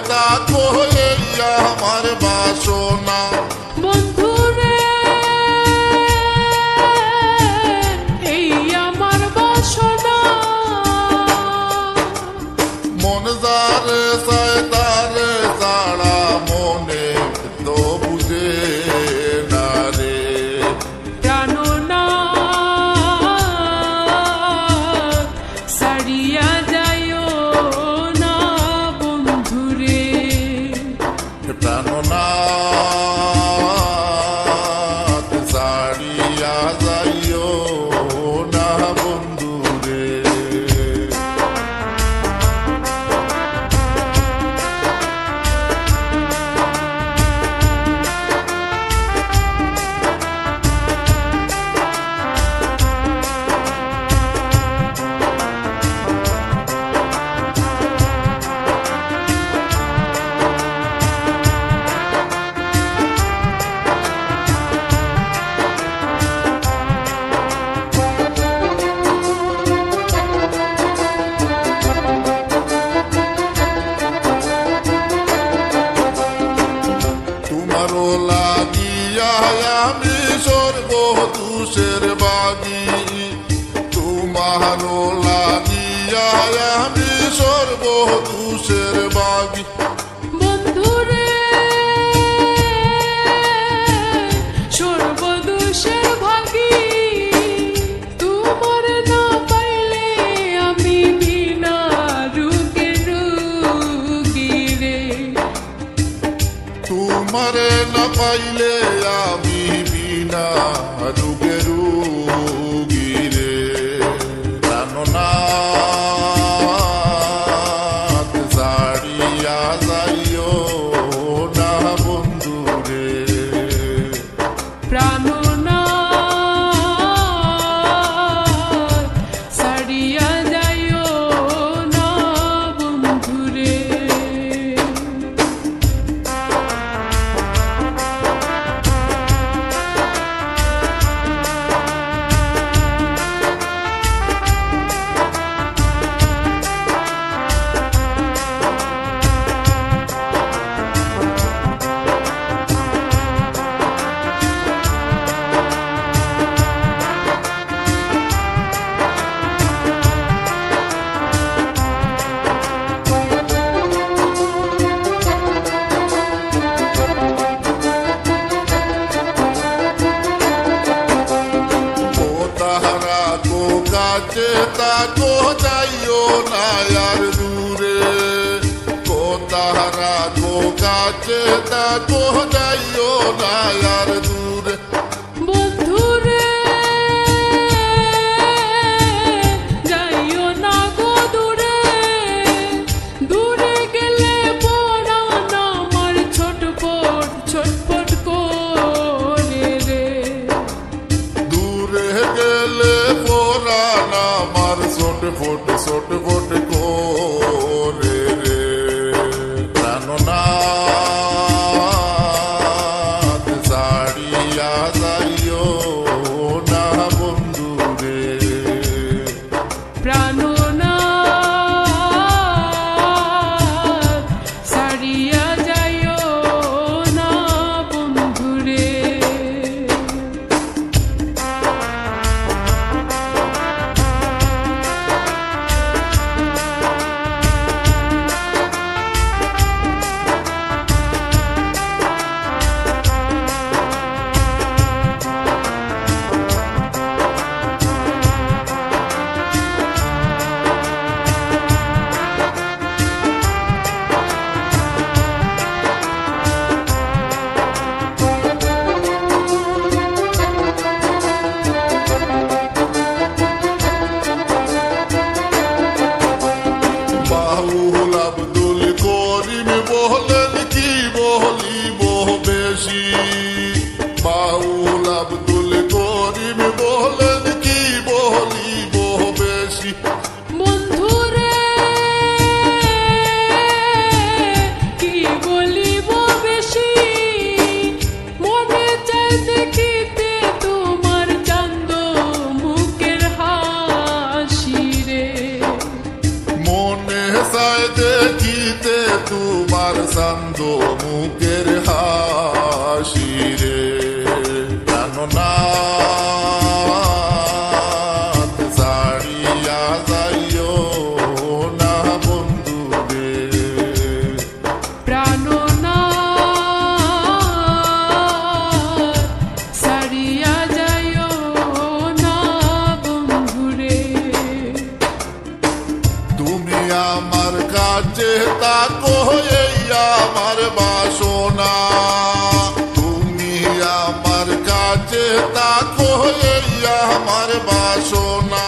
তাকো এই আমার বাসনা বন্ধুরে এই আমার বাসনা মন যারে চায় তারে ছাড়া মনে তো বুঝে না রে প্রাণনা সারিয়া যাইও না বন্ধুরে প্রাণনাথ ছাড়িয়া যাইও না বন্ধুরে তোমারও লাগিয়া আমি সর্বদোষের বাগী তোমারও লাগিয়া আমি সর্বদোষের বাগী বন্ধুরে সর্বদোষের ভাগী তোমার না পাইলে আমি বিনা রোগে রোগী রে তোমারে না পাইলে আমি বিনা রোগে রোগী রে প্রাণনাথ ছাড়িয়া যাইও না বন্ধুরে প্রাণনা সারিয়া যাইও না বন্ধুরে তাকো যাইও না আর দূরে কোতাহারা গো কাছে তাকো যাইও না আর দূরে বন্ধুরে যাইও না গো দূরে দূরে গেলে পরাণ আমার ছটপট ছটপট করে রে দূরে গেলে পরাণ আমার ছটফট ছটফট করে রে প্রাণনাথ ছাড়িয়া যাইও না বন্ধুরে প্রাণনা সারিয়া যাইও না বন্ধুরে তো মুখের হাসি রে প্রাণনা ছাড়িয়া যাইও না বন্ধু রে প্রাণনাথ ছাড়িয়া যাইও না বন্ধুরে তুমি আমার কাছে তাকো এই আমার বাসনা তুমি আমার কাছে তাকো এই আমার বাসনা